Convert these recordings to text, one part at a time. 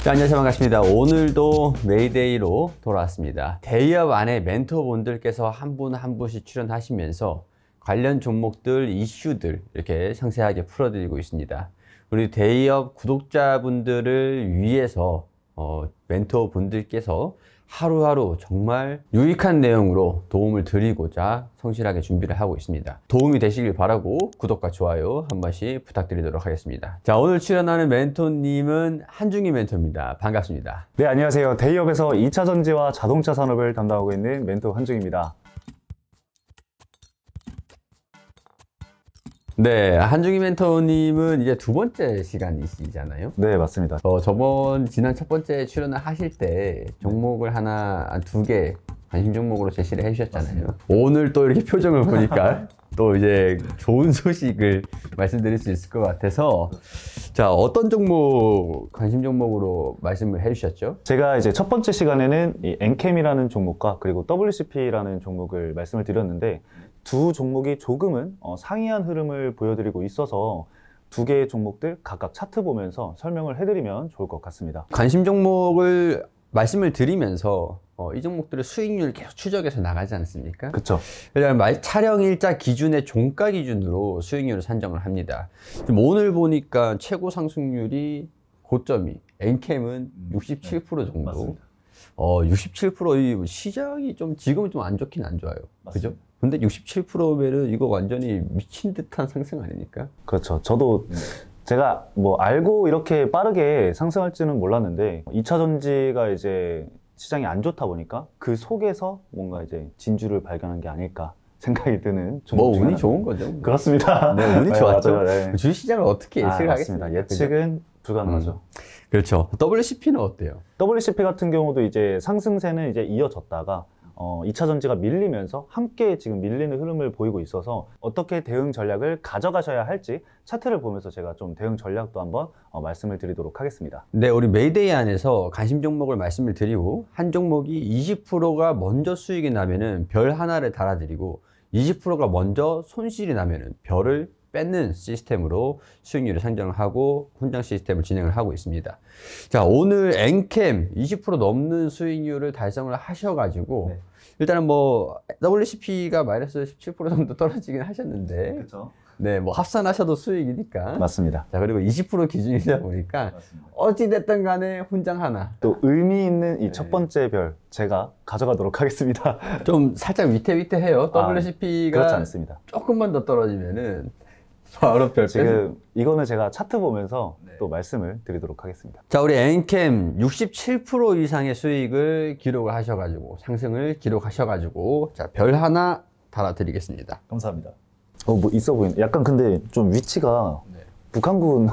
네, 안녕하세요. 반갑습니다. 오늘도 메이데이로 돌아왔습니다. 대기업 안에 멘토분들께서 한 분 한 분씩 출연하시면서 관련 종목들, 이슈들 이렇게 상세하게 풀어드리고 있습니다. 우리 대기업 구독자분들을 위해서 멘토분들께서 하루하루 정말 유익한 내용으로 도움을 드리고자 성실하게 준비를 하고 있습니다. 도움이 되시길 바라고 구독과 좋아요 한 번씩 부탁드리도록 하겠습니다. 자, 오늘 출연하는 멘토님은 한중희 멘토입니다. 반갑습니다. 네, 안녕하세요. 대기업에서 2차 전지와 자동차 산업을 담당하고 있는 멘토 한중희입니다. 네, 한중희 멘토님은 이제 두 번째 시간이시잖아요. 네, 맞습니다. 지난 첫 번째 출연을 하실 때 종목을 한 두 개 관심 종목으로 제시를 해주셨잖아요. 맞습니다. 오늘 또 이렇게 표정을 보니까 또 이제 좋은 소식을 말씀드릴 수 있을 것 같아서, 자, 어떤 종목 관심 종목으로 말씀을 해주셨죠? 제가 이제 첫 번째 시간에는 이 엔캠이라는 종목과 그리고 WCP라는 종목을 말씀을 드렸는데, 두 종목이 조금은 상이한 흐름을 보여드리고 있어서 두 개의 종목들 각각 차트 보면서 설명을 해드리면 좋을 것 같습니다. 관심 종목을 말씀을 드리면서 이 종목들의 수익률 계속 추적해서 나가지 않습니까? 그렇죠. 촬영 일자 기준의 종가 기준으로 수익률을 산정을 합니다. 지금 오늘 보니까 최고 상승률이 고점이 엔캠은 67% 정도. 맞습니다. 67% 이 시장이 지금은 좀 안 좋긴 안 좋아요. 맞습니다. 그죠? 근데 67%면은 이거 완전히 미친 듯한 상승 아닙니까? 그렇죠. 저도 제가 알고 이렇게 빠르게 상승할지는 몰랐는데 2차 전지가 이제 시장이 안 좋다 보니까 그 속에서 뭔가 이제 진주를 발견한 게 아닐까 생각이 드는 종목 중에 운이 좋은 거죠. 그렇습니다. 네, 운이 좋았죠. 맞아요. 네. 주식시장을 어떻게 예측하겠습니까? 예측은 불가능하죠. 그렇죠. WCP는 어때요? WCP 같은 경우도 이제 상승세는 이제 이어졌다가 2차 전지가 밀리면서 함께 지금 밀리는 흐름을 보이고 있어서 어떻게 대응 전략을 가져가셔야 할지 차트를 보면서 제가 좀 대응 전략도 한번 말씀을 드리도록 하겠습니다. 네, 우리 메이데이 안에서 관심 종목을 말씀을 드리고 한 종목이 20%가 먼저 수익이 나면은 별 하나를 달아드리고 20%가 먼저 손실이 나면은 별을 뺏는 시스템으로 수익률을 상정을 하고 훈장 시스템을 진행을 하고 있습니다. 자, 오늘 엔캠 20% 넘는 수익률을 달성을 하셔가지고, 네. 일단은 WCP가 마이너스 17% 정도 떨어지긴 하셨는데, 그렇죠. 네, 합산하셔도 수익이니까. 맞습니다. 자, 그리고 20% 기준이다 보니까 맞습니다. 어찌됐든 간에 훈장 하나. 또 의미 있는 이 첫 번째 별 제가 가져가도록 하겠습니다. 좀 살짝 위태위태해요. WCP가 그렇지 않습니다. 조금만 더 떨어지면은 바로 별 지금 이거는 제가 차트 보면서 또 말씀을 드리도록 하겠습니다. 자, 우리 엔캠 67% 이상의 수익을 기록을 하셔가지고 상승을 기록하셔가지고 자, 별 하나 달아드리겠습니다. 감사합니다. 있어 보이네. 약간 근데 좀 위치가 북한군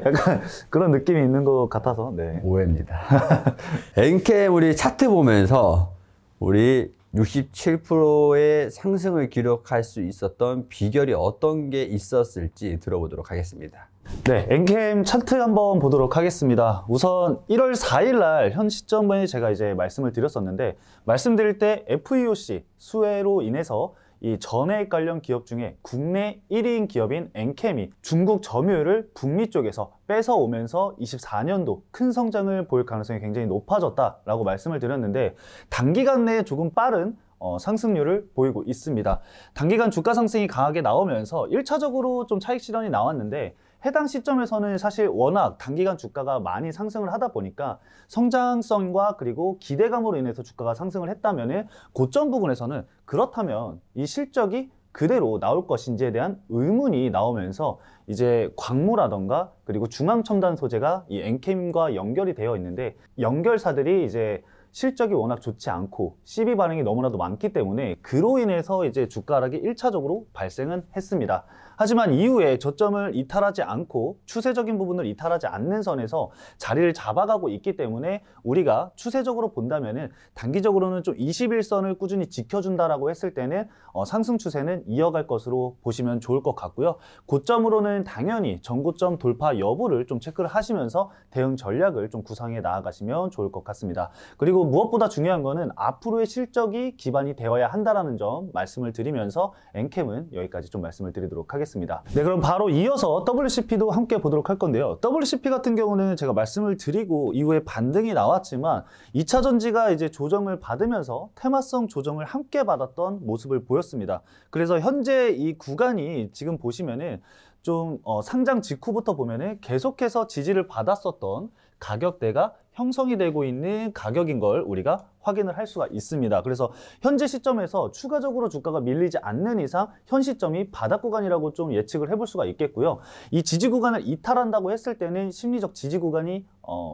약간 그런 느낌이 있는 것 같아서 오해입니다. 엔캠 우리 차트 보면서 우리 67%의 상승을 기록할 수 있었던 비결이 어떤 게 있었을지 들어보도록 하겠습니다. 네, 엔캠 차트 한번 보도록 하겠습니다. 우선 1월 4일 날 현 시점에 제가 이제 말씀을 드렸었는데, 말씀드릴 때 FEOC 수혜로 인해서 이 전해액 관련 기업 중에 국내 1위인 기업인 엔캠이 중국 점유율을 북미 쪽에서 뺏어오면서 24년도 큰 성장을 보일 가능성이 굉장히 높아졌다라고 말씀을 드렸는데, 단기간 내에 조금 빠른 상승률을 보이고 있습니다. 단기간 주가 상승이 강하게 나오면서 1차적으로 좀 차익 실현이 나왔는데, 해당 시점에서는 사실 워낙 단기간 주가가 많이 상승을 하다 보니까 성장성과 그리고 기대감으로 인해서 주가가 상승을 했다면은 고점 부분에서는 그렇다면 이 실적이 그대로 나올 것인지에 대한 의문이 나오면서 이제 광무라던가 그리고 중앙첨단 소재가 이 엔캠과 연결이 되어 있는데, 연결사들이 이제 실적이 워낙 좋지 않고 시비 반응이 너무나도 많기 때문에 그로 인해서 이제 주가 하락이 1차적으로 발생은 했습니다. 하지만 이후에 저점을 이탈하지 않고 추세적인 부분을 이탈하지 않는 선에서 자리를 잡아가고 있기 때문에 우리가 추세적으로 본다면은 단기적으로는 좀 21선을 꾸준히 지켜준다라고 했을 때는 상승 추세는 이어갈 것으로 보시면 좋을 것 같고요. 고점으로는 당연히 전고점 돌파 여부를 좀 체크를 하시면서 대응 전략을 좀 구상해 나아가시면 좋을 것 같습니다. 그리고 그리고 무엇보다 중요한 거는 앞으로의 실적이 기반이 되어야 한다는 점 말씀을 드리면서 엔캠은 여기까지 좀 말씀을 드리도록 하겠습니다. 네, 그럼 바로 이어서 WCP도 함께 보도록 할 건데요. WCP 같은 경우는 제가 말씀을 드리고 이후에 반등이 나왔지만 2차 전지가 이제 조정을 받으면서 테마성 조정을 함께 받았던 모습을 보였습니다. 그래서 현재 이 구간이 지금 보시면은 좀 상장 직후부터 보면은 계속해서 지지를 받았었던 가격대가 형성이 되고 있는 가격인 걸 우리가 확인을 할 수가 있습니다. 그래서 현재 시점에서 추가적으로 주가가 밀리지 않는 이상 현 시점이 바닥 구간이라고 좀 예측을 해볼 수가 있겠고요. 이 지지 구간을 이탈한다고 했을 때는 심리적 지지 구간이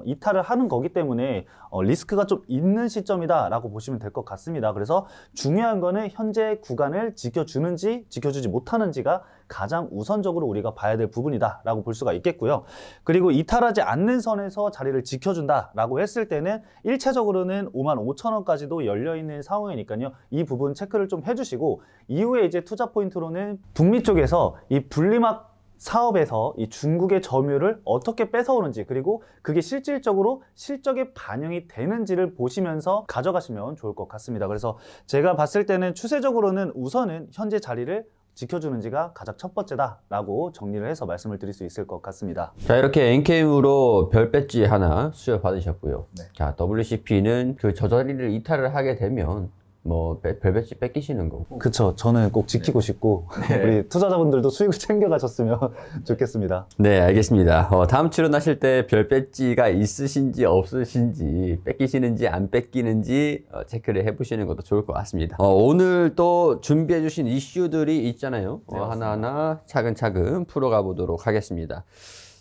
이탈을 하는 거기 때문에 리스크가 좀 있는 시점이다라고 보시면 될 것 같습니다. 그래서 중요한 거는 현재 구간을 지켜주는지 지켜주지 못하는지가 가장 우선적으로 우리가 봐야 될 부분이다라고 볼 수가 있겠고요. 그리고 이탈하지 않는 선에서 자리를 지켜준다라고 했을 때는 1차적으로는 55,000원까지도 열려있는 상황이니까요. 이 부분 체크를 좀 해주시고 이후에 이제 투자 포인트로는 북미 쪽에서 이 분리막 사업에서 이 중국의 점유율을 어떻게 뺏어오는지 그리고 그게 실질적으로 실적에 반영이 되는지를 보시면서 가져가시면 좋을 것 같습니다. 그래서 제가 봤을 때는 추세적으로는 우선은 현재 자리를 지켜주는지가 가장 첫 번째다라고 정리를 해서 말씀을 드릴 수 있을 것 같습니다. 자, 이렇게 엔캠으로 별 배지 하나 수여 받으셨고요. 네. 자, WCP는 그 저 자리를 이탈을 하게 되면 뭐 별 배지 뺏기시는 거고. 그쵸. 저는 꼭 지키고 싶고 우리 투자자분들도 수익을 챙겨가셨으면 좋겠습니다. 네, 알겠습니다. 다음 출연하실 때 별 배지가 있으신지 없으신지 뺏기시는지 안 뺏기는지 체크를 해보시는 것도 좋을 것 같습니다. 오늘 또 준비해 주신 이슈들이 있잖아요. 네, 하나하나 차근차근 풀어가 보도록 하겠습니다.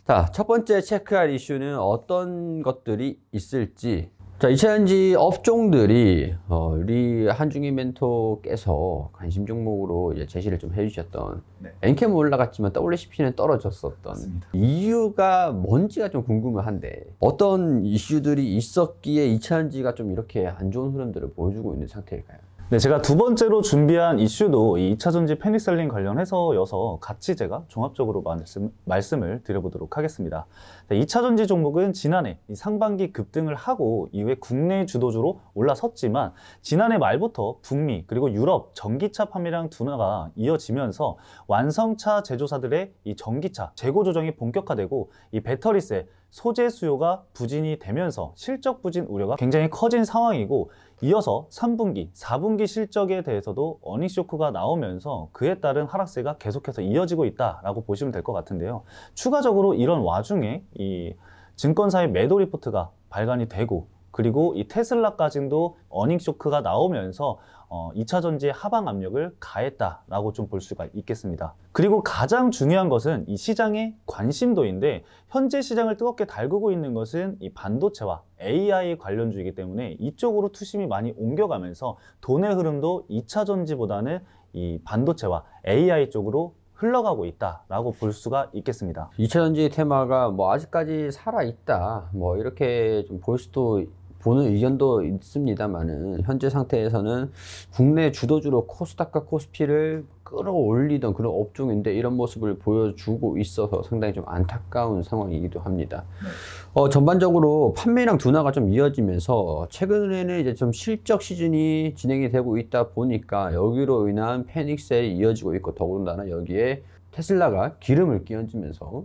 자, 첫 번째 체크할 이슈는 어떤 것들이 있을지. 자, 2차전지 업종들이 우리 한중희 멘토께서 관심 종목으로 이제 제시를 좀 해주셨던 네. 엔캠은 올라갔지만 WCP는 떨어졌었던 맞습니다. 이유가 뭔지가 좀 궁금한데 어떤 이슈들이 있었기에 2차전지가 좀 이렇게 안 좋은 흐름들을 보여주고 있는 상태일까요? 네, 제가 두 번째로 준비한 이슈도 이 2차전지 패닉셀링 관련해서여서 같이 제가 종합적으로 말씀을 드려보도록 하겠습니다. 네, 2차전지 종목은 지난해 이 상반기 급등을 하고 이후에 국내 주도주로 올라섰지만 지난해 말부터 북미 그리고 유럽 전기차 판매량 둔화가 이어지면서 완성차 제조사들의 이 전기차 재고 조정이 본격화되고 이 배터리셀 소재 수요가 부진이 되면서 실적 부진 우려가 굉장히 커진 상황이고 이어서 3분기, 4분기 실적에 대해서도 어닝 쇼크가 나오면서 그에 따른 하락세가 계속해서 이어지고 있다라고 보시면 될 것 같은데요. 추가적으로 이런 와중에 이 증권사의 매도 리포트가 발간이 되고 그리고 이 테슬라까지도 어닝 쇼크가 나오면서 2차 전지의 하방 압력을 가했다라고 좀 볼 수가 있겠습니다. 그리고 가장 중요한 것은 이 시장의 관심도인데 현재 시장을 뜨겁게 달구고 있는 것은 이 반도체와 AI 관련주이기 때문에 이쪽으로 투심이 많이 옮겨가면서 돈의 흐름도 2차 전지보다는 이 반도체와 AI 쪽으로 흘러가고 있다라고 볼 수가 있겠습니다. 2차전지 테마가 뭐 아직까지 살아있다 뭐 이렇게 좀 볼 수도 보는 의견도 있습니다만은 현재 상태에서는 국내 주도주로 코스닥과 코스피를 끌어올리던 그런 업종인데 이런 모습을 보여주고 있어서 상당히 좀 안타까운 상황이기도 합니다. 전반적으로 판매량 둔화가 좀 이어지면서 최근에는 이제 좀 실적 시즌이 진행이 되고 있다 보니까 여기로 인한 패닉셀이 이어지고 있고 더군다나 여기에 테슬라가 기름을 끼얹으면서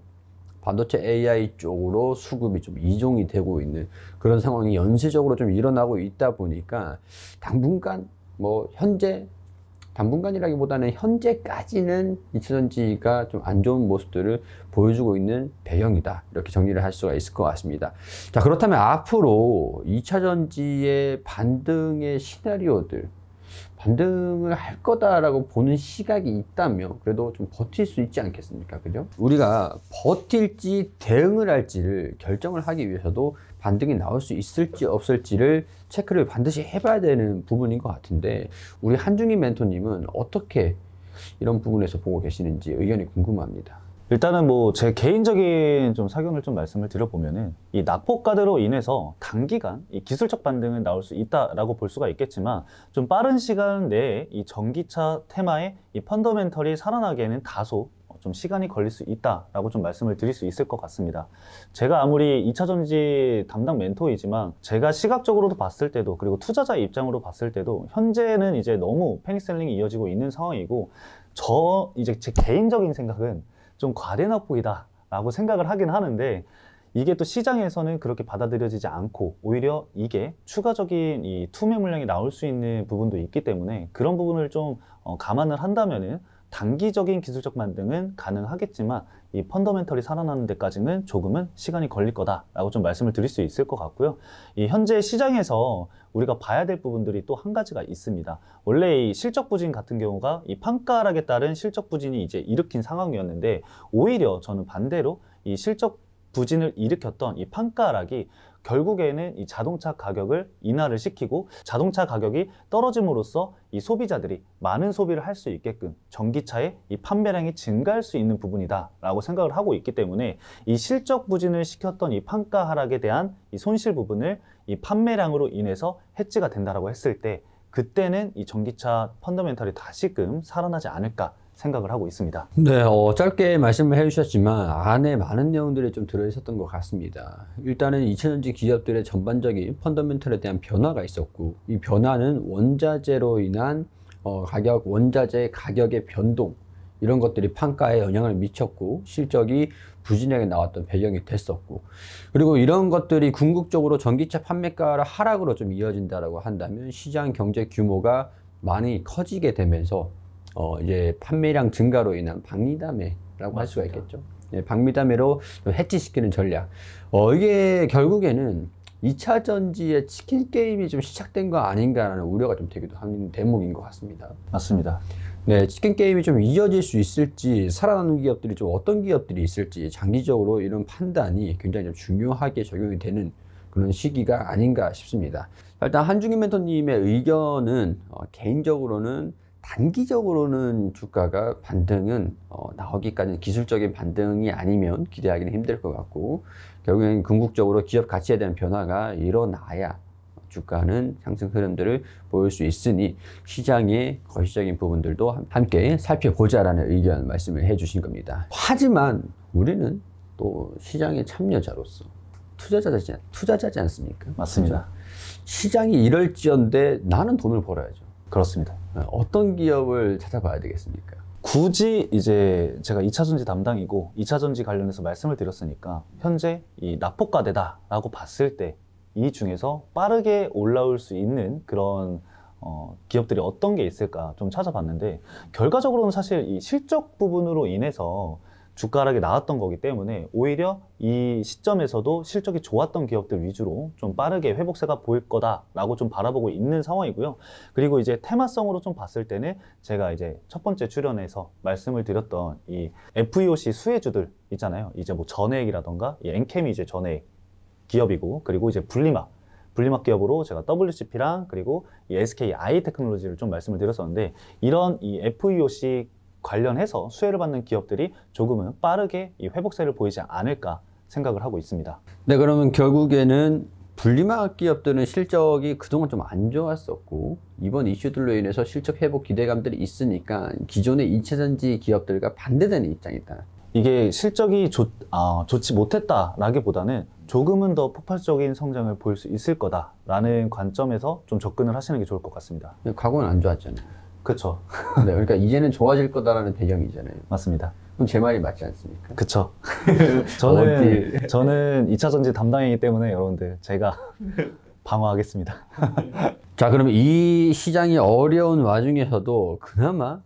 반도체 AI 쪽으로 수급이 좀 이종이 되고 있는 그런 상황이 연쇄적으로 좀 일어나고 있다 보니까 당분간 당분간이라기보다는 현재까지는 2차전지가 좀 안 좋은 모습들을 보여주고 있는 배경이다. 이렇게 정리를 할 수가 있을 것 같습니다. 자, 그렇다면 앞으로 2차전지의 반등의 시나리오들, 반등을 할 거다라고 보는 시각이 있다면 그래도 좀 버틸 수 있지 않겠습니까? 그죠? 우리가 버틸지 대응을 할지를 결정을 하기 위해서도 반등이 나올 수 있을지 없을지를 체크를 반드시 해봐야 되는 부분인 것 같은데 우리 한중희 멘토님은 어떻게 이런 부분에서 보고 계시는지 의견이 궁금합니다. 일단은 뭐 제 개인적인 좀 사견을 좀 말씀을 드려보면은 이 낙폭가드로 인해서 단기간 이 기술적 반등은 나올 수 있다라고 볼 수가 있겠지만 좀 빠른 시간 내에 이 전기차 테마의 이 펀더멘털이 살아나기에는 다소 좀 시간이 걸릴 수 있다라고 좀 말씀을 드릴 수 있을 것 같습니다. 제가 아무리 2차전지 담당 멘토이지만 제가 시각적으로도 봤을 때도 그리고 투자자의 입장으로 봤을 때도 현재는 이제 너무 패닉셀링이 이어지고 있는 상황이고 이제 제 개인적인 생각은 좀 과대 낙폭이다 라고 생각을 하긴 하는데 이게 또 시장에서는 그렇게 받아들여지지 않고 오히려 이게 추가적인 이 투매 물량이 나올 수 있는 부분도 있기 때문에 그런 부분을 좀 감안을 한다면은 단기적인 기술적 반등은 가능하겠지만 이 펀더멘털이 살아나는 데까지는 조금은 시간이 걸릴 거다라고 좀 말씀을 드릴 수 있을 것 같고요. 이 현재 시장에서 우리가 봐야 될 부분들이 또 한 가지가 있습니다. 원래 이 실적 부진 같은 경우가 이 판가 하락에 따른 실적 부진이 이제 일으킨 상황이었는데 오히려 저는 반대로 이 실적 부진을 일으켰던 이 판가 하락이 결국에는 이 자동차 가격을 인하를 시키고 자동차 가격이 떨어짐으로써 이 소비자들이 많은 소비를 할 수 있게끔 전기차의 이 판매량이 증가할 수 있는 부분이다 라고 생각을 하고 있기 때문에 이 실적 부진을 시켰던 이 판가 하락에 대한 이 손실 부분을 이 판매량으로 인해서 해지가 된다라고 했을 때 그때는 이 전기차 펀더멘털이 다시금 살아나지 않을까 생각을 하고 있습니다. 네, 짧게 말씀을 해주셨지만 안에 많은 내용들이 좀 들어있었던 것 같습니다. 일단은 2차전지 기업들의 전반적인 펀더멘털에 대한 변화가 있었고 이 변화는 원자재로 인한 원자재 가격의 변동 이런 것들이 판가에 영향을 미쳤고 실적이 부진하게 나왔던 배경이 됐었고 그리고 이런 것들이 궁극적으로 전기차 판매가 하락으로 좀 이어진다라고 한다면 시장 경제 규모가 많이 커지게 되면서 이제 판매량 증가로 인한 박리담회라고 할 수가 있겠죠. 예, 박리담회로 해치시키는 전략. 이게 결국에는 2차 전지의 치킨 게임이 좀 시작된 거 아닌가라는 우려가 좀 되기도 하는 대목인 것 같습니다. 맞습니다. 네, 치킨 게임이 좀 이어질 수 있을지, 살아나는 기업들이 좀 어떤 기업들이 있을지, 장기적으로 이런 판단이 굉장히 좀 중요하게 적용이 되는 그런 시기가 아닌가 싶습니다. 일단 한중인 멘토님의 의견은 개인적으로는 단기적으로는 주가가 반등은 나오기까지는 기술적인 반등이 아니면 기대하기는 힘들 것 같고 결국엔 궁극적으로 기업 가치에 대한 변화가 일어나야 주가는 상승 흐름들을 보일 수 있으니 시장의 거시적인 부분들도 함께 살펴보자라는 의견 말씀을 해주신 겁니다. 하지만 우리는 또 시장의 참여자로서 투자자지 않습니까? 맞습니다. 시장이 이럴지언데 나는 돈을 벌어야죠. 그렇습니다. 어떤 기업을 찾아봐야 되겠습니까? 굳이 이제 제가 2차전지 담당이고 2차전지 관련해서 말씀을 드렸으니까 현재 이 낙폭과대다라고 봤을 때 이 중에서 빠르게 올라올 수 있는 그런 기업들이 어떤 게 있을까 좀 찾아봤는데 결과적으로는 사실 이 실적 부분으로 인해서 주가 하락이 나왔던 거기 때문에 오히려 이 시점에서도 실적이 좋았던 기업들 위주로 좀 빠르게 회복세가 보일 거다라고 좀 바라보고 있는 상황이고요. 그리고 이제 테마성으로 좀 봤을 때는 제가 이제 첫 번째 출연에서 말씀을 드렸던 이 FEOC 수혜주들 있잖아요. 이제 뭐 전해액이라던가 이 엔캠이 이제 전해액 기업이고 그리고 이제 분리막 기업으로 제가 WCP랑 그리고 이 SKI 테크놀로지를 좀 말씀을 드렸었는데 이런 이 FEOC 관련해서 수혜를 받는 기업들이 조금은 빠르게 이 회복세를 보이지 않을까 생각을 하고 있습니다. 네, 그러면 결국에는 분리막 기업들은 실적이 그동안 좀 안 좋았었고 이번 이슈들로 인해서 실적 회복 기대감들이 있으니까 기존의 2차전지 기업들과 반대되는 입장이다. 이게 실적이 좋지 못했다라기보다는 조금은 더 폭발적인 성장을 보일 수 있을 거다라는 관점에서 좀 접근을 하시는 게 좋을 것 같습니다. 과거는 안 좋았잖아요. 그렇죠. 네, 그러니까 이제는 좋아질 거다라는 배경이잖아요. 맞습니다. 그럼 제 말이 맞지 않습니까? 그쵸. 저는 2차전지 담당이기 때문에 여러분들 제가 방어하겠습니다. 자, 그러면 이 시장이 어려운 와중에서도 그나마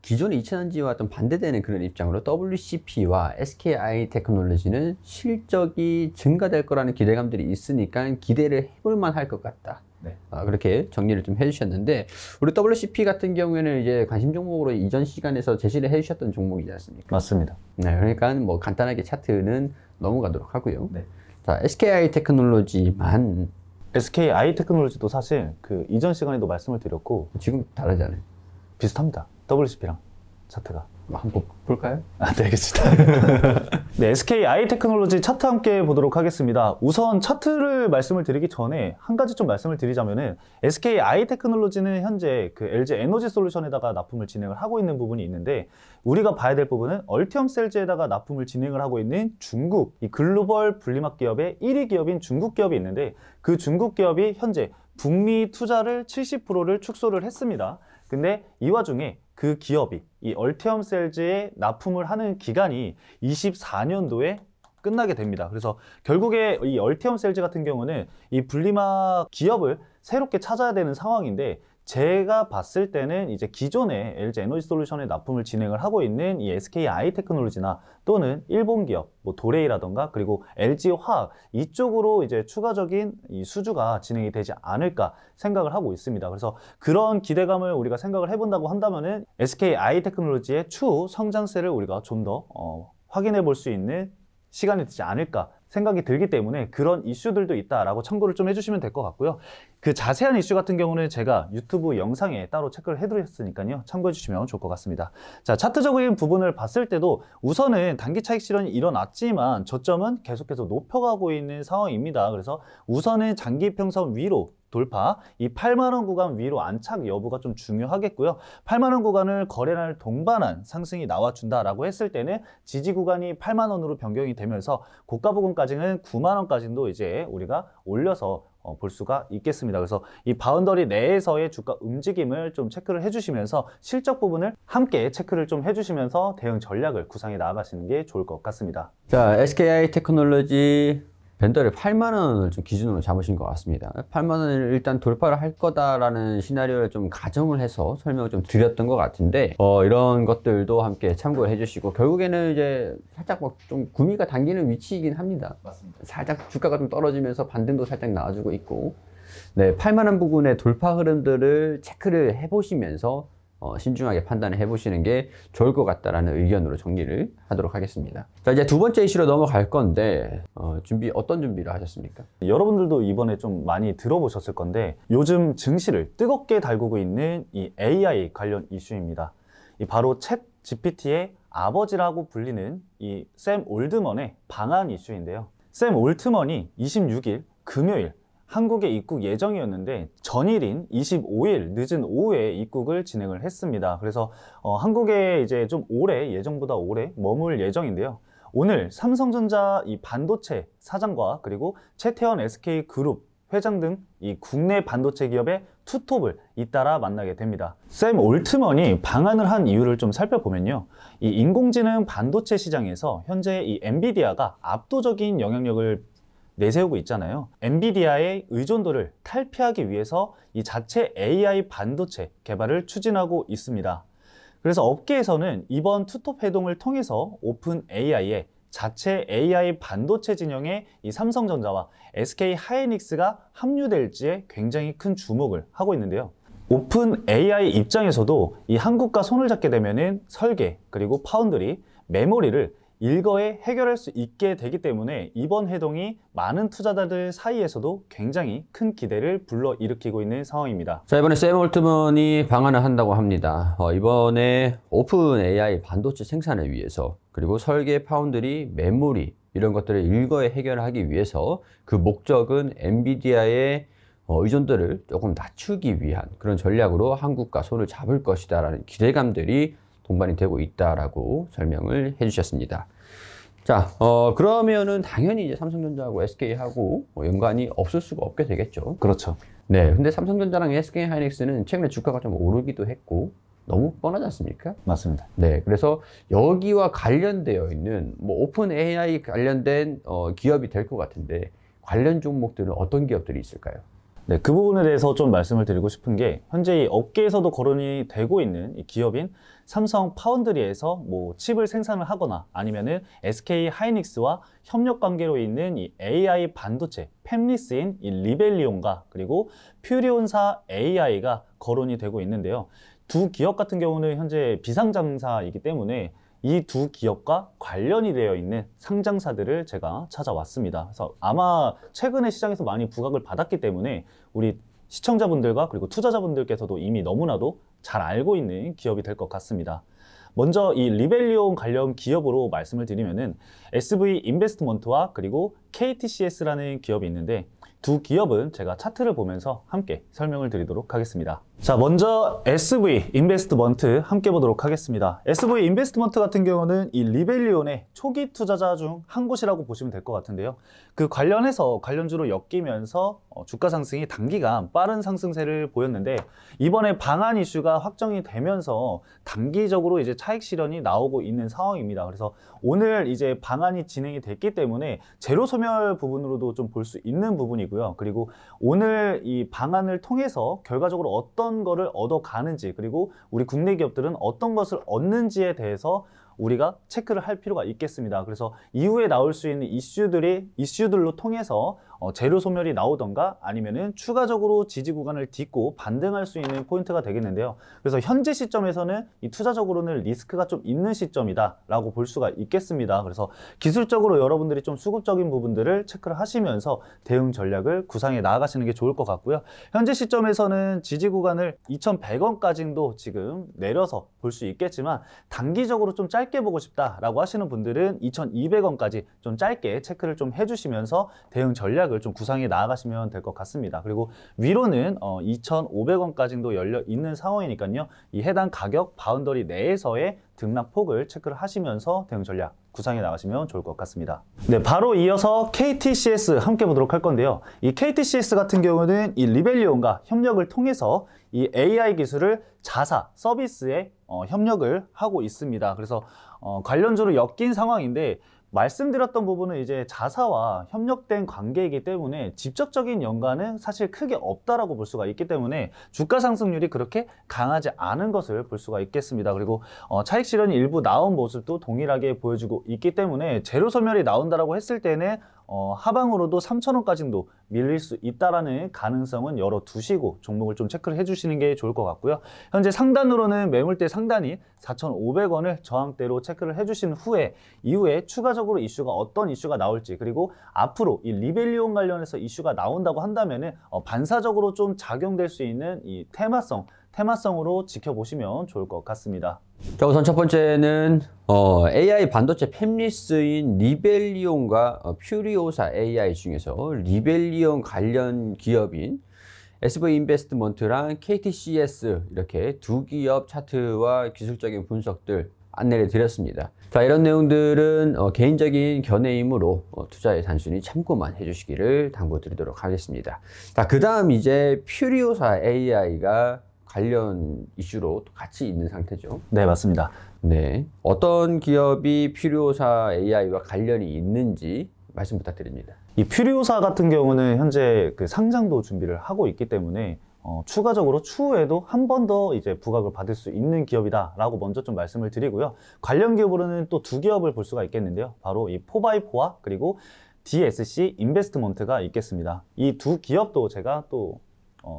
기존의 2차전지와 좀 반대되는 그런 입장으로 WCP와 SKI 테크놀로지는 실적이 증가될 거라는 기대감들이 있으니까 기대를 해볼만 할 것 같다. 네. 그렇게 정리를 좀 해주셨는데 우리 WCP 같은 경우에는 이제 관심 종목으로 이전 시간에서 제시를 해주셨던 종목이지 않습니까? 맞습니다. 네, 그러니까 뭐 간단하게 차트는 넘어가도록 하고요. 네. 자, SKI 테크놀로지만 SKI 테크놀로지도 사실 그 이전 시간에도 말씀을 드렸고 지금 다르잖아요. 비슷합니다. WCP랑 차트가. 한번 볼까요? 네, 알겠습니다. 네, SKI 테크놀로지 차트 함께 보도록 하겠습니다. 우선 차트를 말씀을 드리기 전에 한 가지 좀 말씀을 드리자면은 SKI 테크놀로지는 현재 그 LG 에너지 솔루션에다가 납품을 진행을 하고 있는 부분이 있는데, 우리가 봐야 될 부분은 얼티엄 셀즈에다가 납품을 진행을 하고 있는 중국, 이 글로벌 분리막 기업의 1위 기업인 중국 기업이 있는데, 그 중국 기업이 현재 북미 투자를 70%를 축소를 했습니다. 근데 이 와중에 그 기업이 이 얼티엄 셀즈에 납품을 하는 기간이 24년도에 끝나게 됩니다. 그래서 결국에 이 얼티엄 셀즈 같은 경우는 이 분리막 기업을 새롭게 찾아야 되는 상황인데, 제가 봤을 때는 이제 기존에 LG 에너지 솔루션에 납품을 진행을 하고 있는 이 SKI 테크놀로지나 또는 일본 기업, 뭐 도레이라던가 그리고 LG 화학 이쪽으로 이제 추가적인 이 수주가 진행이 되지 않을까 생각을 하고 있습니다. 그래서 그런 기대감을 우리가 생각을 해본다고 한다면은 SKI 테크놀로지의 추후 성장세를 우리가 좀 더 확인해 볼 수 있는 시간이 되지 않을까 생각이 들기 때문에 그런 이슈들도 있다라고 참고를 좀 해주시면 될 것 같고요. 그 자세한 이슈 같은 경우는 제가 유튜브 영상에 따로 체크를 해드렸으니까요. 참고해 주시면 좋을 것 같습니다. 자, 차트적인 부분을 봤을 때도 우선은 단기 차익 실현이 일어났지만 저점은 계속해서 높여가고 있는 상황입니다. 그래서 우선은 장기 평선 위로 돌파, 이 8만원 구간 위로 안착 여부가 좀 중요하겠고요. 8만원 구간을 거래날 동반한 상승이 나와준다라고 했을 때는 지지 구간이 8만원으로 변경이 되면서 고가 부근까지는 9만원까지도 이제 우리가 올려서 볼 수가 있겠습니다. 그래서 이 바운더리 내에서의 주가 움직임을 좀 체크를 해주시면서 실적 부분을 함께 체크를 좀 해주시면서 대응 전략을 구상해 나아가시는 게 좋을 것 같습니다. 자, SKI 테크놀로지 밴더를 8만 원을 좀 기준으로 잡으신 것 같습니다. 8만 원을 일단 돌파를 할 거다라는 시나리오를 좀 가정을 해서 설명을 좀 드렸던 것 같은데, 이런 것들도 함께 참고해 주시고, 결국에는 이제 살짝 막 좀 구미가 당기는 위치이긴 합니다. 맞습니다. 살짝 주가가 좀 떨어지면서 반등도 살짝 나와주고 있고, 네, 8만 원 부근의 돌파 흐름들을 체크를 해보시면서 신중하게 판단을 해보시는 게 좋을 것 같다라는 의견으로 정리를 하도록 하겠습니다. 자, 이제 두 번째 이슈로 넘어갈 건데, 어떤 준비를 하셨습니까? 여러분들도 이번에 좀 많이 들어보셨을 건데, 요즘 증시를 뜨겁게 달구고 있는 이 AI 관련 이슈입니다. 이 바로 챗 GPT의 아버지라고 불리는 이 샘 올드먼의 방한 이슈인데요. 샘 올트먼이 26일 금요일 한국에 입국 예정이었는데 전일인 25일 늦은 오후에 입국을 진행을 했습니다. 그래서 한국에 이제 좀 오래, 예정보다 오래 머물 예정인데요. 오늘 삼성전자 이 반도체 사장과 그리고 최태원 SK그룹 회장 등 이 국내 반도체 기업의 투톱을 잇따라 만나게 됩니다. 샘 올트먼이 방한을 한 이유를 좀 살펴보면요. 이 인공지능 반도체 시장에서 현재 이 엔비디아가 압도적인 영향력을 내세우고 있잖아요. 엔비디아의 의존도를 탈피하기 위해서 이 자체 AI 반도체 개발을 추진하고 있습니다. 그래서 업계에서는 이번 투톱 회동을 통해서 오픈 AI의 자체 AI 반도체 진영에 이 삼성전자와 SK 하이닉스가 합류될지에 굉장히 큰 주목을 하고 있는데요. 오픈 AI 입장에서도 이 한국과 손을 잡게 되면은 설계 그리고 파운드리, 메모리를 일거에 해결할 수 있게 되기 때문에 이번 회동이 많은 투자자들 사이에서도 굉장히 큰 기대를 불러일으키고 있는 상황입니다. 자, 이번에 샘 올트먼이 방한을 한다고 합니다. 이번에 오픈 AI 반도체 생산을 위해서, 그리고 설계, 파운드리, 메모리 이런 것들을 일거에 해결하기 위해서 그 목적은 엔비디아의 의존도를 조금 낮추기 위한 그런 전략으로 한국과 손을 잡을 것이다 라는 기대감들이 동반이 되고 있다라고 설명을 해주셨습니다. 자, 그러면은 당연히 이제 삼성전자하고 SK하고 연관이 없을 수가 없게 되겠죠. 그렇죠. 네, 근데 삼성전자랑 SK 하이닉스는 최근에 주가가 좀 오르기도 했고 너무 뻔하지 않습니까? 맞습니다. 네, 그래서 여기와 관련되어 있는 뭐 오픈 AI 관련된 기업이 될 것 같은데 관련 종목들은 어떤 기업들이 있을까요? 네, 그 부분에 대해서 좀 말씀을 드리고 싶은 게 현재 이 업계에서도 거론이 되고 있는 이 기업인 삼성 파운드리에서 뭐 칩을 생산을 하거나 아니면은 SK 하이닉스와 협력 관계로 있는 이 AI 반도체 팹리스인 이 리벨리온과 그리고 퓨리온사 AI가 거론이 되고 있는데요. 두 기업 같은 경우는 현재 비상장사이기 때문에 이 두 기업과 관련이 되어 있는 상장사들을 제가 찾아왔습니다. 그래서 아마 최근에 시장에서 많이 부각을 받았기 때문에 우리 시청자분들과 그리고 투자자분들께서도 이미 너무나도 잘 알고 있는 기업이 될 것 같습니다. 먼저 이 리벨리온 관련 기업으로 말씀을 드리면은 SV 인베스트먼트와 그리고 KTCS라는 기업이 있는데 두 기업은 제가 차트를 보면서 함께 설명을 드리도록 하겠습니다. 자, 먼저 SV 인베스트먼트 함께 보도록 하겠습니다. SV 인베스트먼트 같은 경우는 이 리벨리온의 초기 투자자 중 한 곳이라고 보시면 될 것 같은데요. 그 관련해서 관련주로 엮이면서 주가 상승이 단기간 빠른 상승세를 보였는데 이번에 방한 이슈가 확정이 되면서 단기적으로 이제 차익 실현이 나오고 있는 상황입니다. 그래서 오늘 이제 방한이 진행이 됐기 때문에 제로 소멸 부분으로도 좀 볼 수 있는 부분이고요. 그리고 오늘 이 방한을 통해서 결과적으로 어떤 거를 얻어가는지 그리고 우리 국내 기업들은 어떤 것을 얻는지에 대해서 우리가 체크를 할 필요가 있겠습니다. 그래서 이후에 나올 수 있는 이슈들로 통해서 재료 소멸이 나오던가 아니면은 추가적으로 지지 구간을 딛고 반등할 수 있는 포인트가 되겠는데요. 그래서 현재 시점에서는 이 투자적으로는 리스크가 좀 있는 시점이다라고 볼 수가 있겠습니다. 그래서 기술적으로 여러분들이 좀 수급적인 부분들을 체크를 하시면서 대응 전략을 구상해 나아가시는 게 좋을 것 같고요. 현재 시점에서는 지지 구간을 2,100원까지도 지금 내려서 볼 수 있겠지만 단기적으로 좀 짧게 보고 싶다라고 하시는 분들은 2,200원까지 좀 짧게 체크를 좀 해주시면서 대응 전략을 좀 구상해 나아가시면 될 것 같습니다. 그리고 위로는 2,500원까지도 열려 있는 상황이니까요. 이 해당 가격 바운더리 내에서의 등락폭을 체크를 하시면서 대응 전략 구상해 나가시면 좋을 것 같습니다. 네, 바로 이어서 KTCS 함께 보도록 할 건데요. 이 KTCS 같은 경우는 이 리벨리온과 협력을 통해서 이 AI 기술을 자사 서비스에 협력을 하고 있습니다. 그래서 관련주로 엮인 상황인데 말씀드렸던 부분은 이제 자사와 협력된 관계이기 때문에 직접적인 연관은 사실 크게 없다라고 볼 수가 있기 때문에 주가 상승률이 그렇게 강하지 않은 것을 볼 수가 있겠습니다. 그리고 차익 실현이 일부 나온 모습도 동일하게 보여주고 있기 때문에 재료 소멸이 나온다라고 했을 때는 하방으로도 3,000원까지도 밀릴 수 있다라는 가능성은 열어두시고 종목을 좀 체크를 해주시는 게 좋을 것 같고요. 현재 상단으로는 매물대 상단이 4,500원을 저항대로 체크를 해주신 후에 이후에 추가적으로 이슈가 어떤 이슈가 나올지 그리고 앞으로 이 리벨리온 관련해서 이슈가 나온다고 한다면은 반사적으로 좀 작용될 수 있는 이 테마성으로 지켜보시면 좋을 것 같습니다. 자, 우선 첫 번째는 AI 반도체 팹리스인 리벨리온과 퓨리오사 AI 중에서 리벨리온 관련 기업인 SV 인베스트먼트랑 KTCS 이렇게 두 기업 차트와 기술적인 분석들 안내를 드렸습니다. 자, 이런 내용들은 개인적인 견해이므로 투자에 단순히 참고만 해주시기를 당부드리도록 하겠습니다. 자, 그 다음 이제 퓨리오사 AI가 관련 이슈로 같이 있는 상태죠. 네, 맞습니다. 네, 어떤 기업이 퓨리오사 AI와 관련이 있는지 말씀 부탁드립니다. 이 퓨리오사 같은 경우는 현재 그 상장도 준비를 하고 있기 때문에 추가적으로 추후에도 한 번 더 이제 부각을 받을 수 있는 기업이다라고 먼저 좀 말씀을 드리고요. 관련 기업으로는 또 두 기업을 볼 수가 있겠는데요. 바로 이 4x4와 그리고 DSC 인베스트먼트가 있겠습니다. 이 두 기업도 제가 또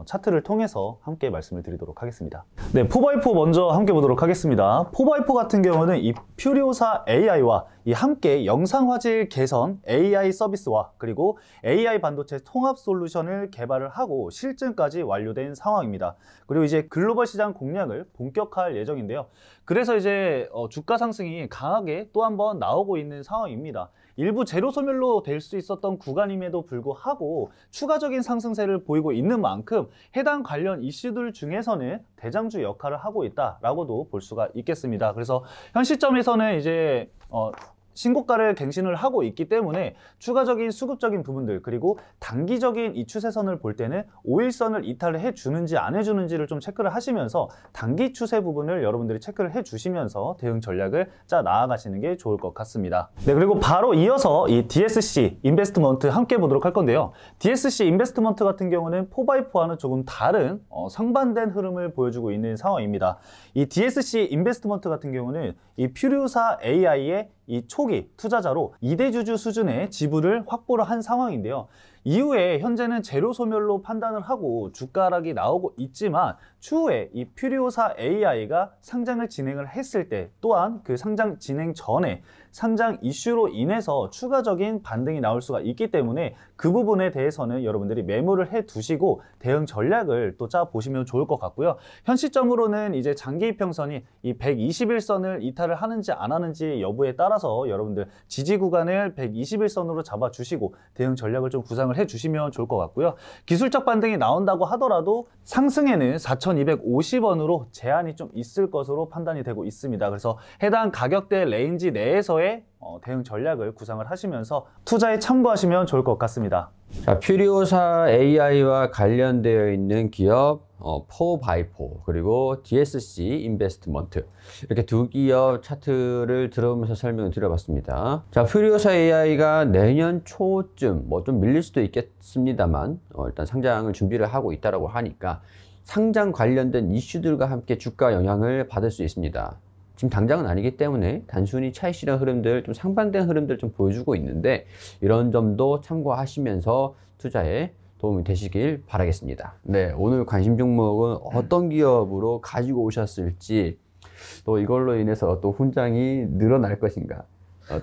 차트를 통해서 함께 말씀을 드리도록 하겠습니다. 네, 4x4 먼저 함께 보도록 하겠습니다. 4x4 같은 경우는 이 퓨리오사 AI와 이 함께 영상 화질 개선 AI 서비스와 그리고 AI 반도체 통합 솔루션을 개발을 하고 실증까지 완료된 상황입니다. 그리고 이제 글로벌 시장 공략을 본격화할 예정인데요. 그래서 이제 주가 상승이 강하게 또 한 번 나오고 있는 상황입니다. 일부 재료 소멸로 될 수 있었던 구간임에도 불구하고 추가적인 상승세를 보이고 있는 만큼 해당 관련 이슈들 중에서는 대장주 역할을 하고 있다라고도 볼 수가 있겠습니다. 그래서 현 시점에서는 이제 신고가를 갱신을 하고 있기 때문에 추가적인 수급적인 부분들 그리고 단기적인 이 추세선을 볼 때는 5일선을 이탈을 해주는지 안 해주는지를 좀 체크를 하시면서 단기 추세 부분을 여러분들이 체크를 해주시면서 대응 전략을 짜 나아가시는 게 좋을 것 같습니다. 네, 그리고 바로 이어서 이 DSC 인베스트먼트 함께 보도록 할 건데요. DSC 인베스트먼트 같은 경우는 4x4와는 조금 다른 상반된 흐름을 보여주고 있는 상황입니다. 이 DSC 인베스트먼트 같은 경우는 이 퓨리오사 AI의 이 초기 투자자로 2대 주주 수준의 지분을 확보를 한 상황인데요. 이후에 현재는 재료 소멸로 판단을 하고 주가락이 나오고 있지만 추후에 이 퓨리오사 AI가 상장을 진행을 했을 때 또한 그 상장 진행 전에 상장 이슈로 인해서 추가적인 반등이 나올 수가 있기 때문에 그 부분에 대해서는 여러분들이 메모를 해 두시고 대응 전략을 또 짜 보시면 좋을 것 같고요. 현 시점으로는 이제 장기 이평선이 이 121선을 이탈을 하는지 안 하는지 여부에 따라서 여러분들 지지 구간을 121선으로 잡아 주시고 대응 전략을 좀 구상을 해 주시면 좋을 것 같고요. 기술적 반등이 나온다고 하더라도 상승에는 4,250원으로 제한이 좀 있을 것으로 판단이 되고 있습니다. 그래서 해당 가격대 레인지 내에서의 대응 전략을 구상을 하시면서 투자에 참고하시면 좋을 것 같습니다. 자, 퓨리오사 AI와 관련되어 있는 기업 4x4 그리고 DSC 인베스트먼트 이렇게 두 기업 차트를 들어보면서 설명을 드려봤습니다. 자, 퓨리오사 AI가 내년 초쯤 뭐 좀 밀릴 수도 있겠습니다만 일단 상장을 준비를 하고 있다고 하니까 상장 관련된 이슈들과 함께 주가 영향을 받을 수 있습니다. 지금 당장은 아니기 때문에 단순히 차익 실현 흐름들, 좀 상반된 흐름들 좀 보여주고 있는데 이런 점도 참고하시면서 투자에 도움이 되시길 바라겠습니다. 네, 오늘 관심 종목은 어떤 기업으로 가지고 오셨을지 또 이걸로 인해서 또 훈장이 늘어날 것인가.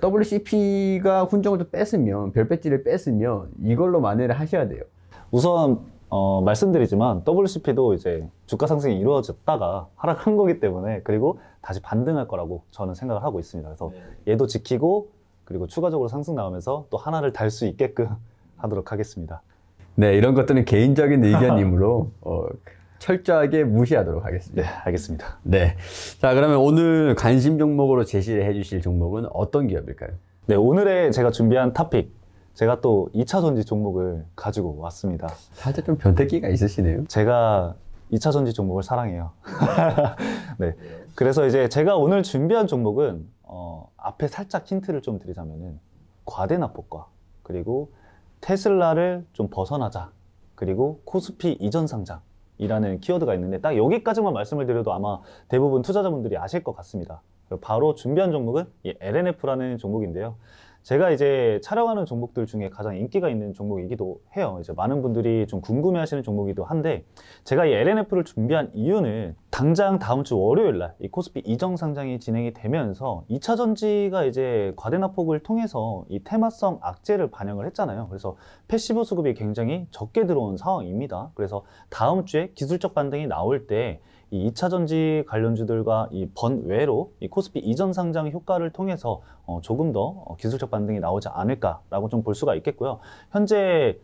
WCP가 훈장을 좀 뺐으면, 별배지를 뺐으면 이걸로 만회를 하셔야 돼요. 우선 말씀드리지만 WCP도 이제 주가 상승이 이루어졌다가 하락한 거기 때문에 그리고 다시 반등할 거라고 저는 생각을 하고 있습니다. 그래서 얘도 지키고 그리고 추가적으로 상승 나오면서 또 하나를 달 수 있게끔 하도록 하겠습니다. 네, 이런 것들은 개인적인 의견이므로 철저하게 무시하도록 하겠습니다. 네, 알겠습니다. 네, 자 그러면 오늘 관심 종목으로 제시를 해주실 종목은 어떤 기업일까요? 네, 오늘의 제가 준비한 토픽 제가 또 2차 전지 종목을 가지고 왔습니다. 살짝 좀 변태기가 있으시네요. 제가 2차 전지 종목을 사랑해요. 네. 그래서 이제 제가 오늘 준비한 종목은 앞에 살짝 힌트를 좀 드리자면은 과대납폭과 그리고 테슬라를 좀 벗어나자 그리고 코스피 이전 상장이라는 키워드가 있는데 딱 여기까지만 말씀을 드려도 아마 대부분 투자자분들이 아실 것 같습니다. 바로 준비한 종목은 이 LNF라는 종목인데요. 제가 이제 촬영하는 종목들 중에 가장 인기가 있는 종목이기도 해요. 이제 많은 분들이 좀 궁금해 하시는 종목이기도 한데 제가 이 LNF를 준비한 이유는 당장 다음 주 월요일 날 이 코스피 이정 상장이 진행이 되면서 2차 전지가 이제 과대납폭을 통해서 이 테마성 악재를 반영을 했잖아요. 그래서 패시브 수급이 굉장히 적게 들어온 상황입니다. 그래서 다음 주에 기술적 반등이 나올 때 이 2차 전지 관련주들과 이 번외로 이 코스피 이전 상장 효과를 통해서 조금 더 기술적 반등이 나오지 않을까라고 좀 볼 수가 있겠고요. 현재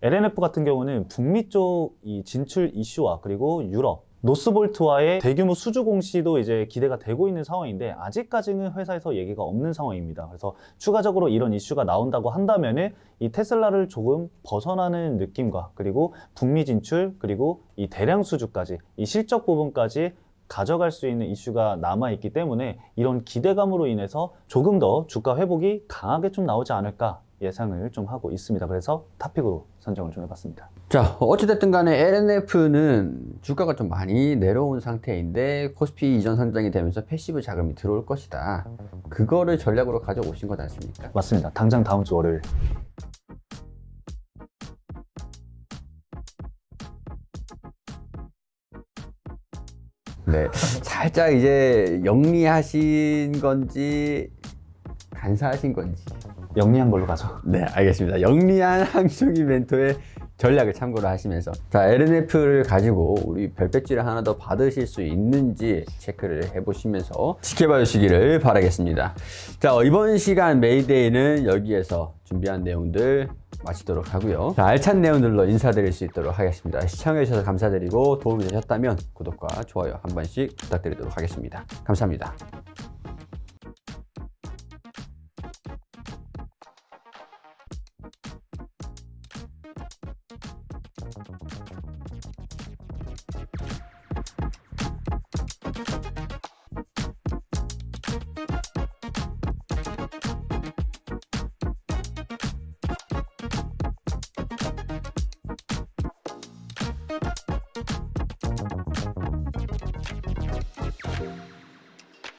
LNF 같은 경우는 북미 쪽 이 진출 이슈와 그리고 유럽 노스볼트와의 대규모 수주 공시도 이제 기대가 되고 있는 상황인데 아직까지는 회사에서 얘기가 없는 상황입니다. 그래서 추가적으로 이런 이슈가 나온다고 한다면은 이 테슬라를 조금 벗어나는 느낌과 그리고 북미 진출 그리고 이 대량 수주까지 이 실적 부분까지 가져갈 수 있는 이슈가 남아있기 때문에 이런 기대감으로 인해서 조금 더 주가 회복이 강하게 좀 나오지 않을까 예상을 좀 하고 있습니다. 그래서 토픽으로 선정을 좀 해봤습니다. 자, 어찌됐든 간에 LNF는 주가가 좀 많이 내려온 상태인데 코스피 이전 상장이 되면서 패시브 자금이 들어올 것이다. 그거를 전략으로 가져오신 것 않습니까? 맞습니다. 당장 다음 주 월요일. 네, 살짝 이제 영리하신 건지 간사하신 건지 영리한 걸로 가죠. 네, 알겠습니다. 영리한 항중이 멘토의 전략을 참고를 하시면서 자, LNF를 가지고 우리 별배지를 하나 더 받으실 수 있는지 체크를 해보시면서 지켜봐 주시기를 바라겠습니다. 자, 이번 시간 메이데이는 여기에서 준비한 내용들 마치도록 하고요. 자, 알찬 내용들로 인사드릴 수 있도록 하겠습니다. 시청해주셔서 감사드리고 도움이 되셨다면 구독과 좋아요 한 번씩 부탁드리도록 하겠습니다. 감사합니다.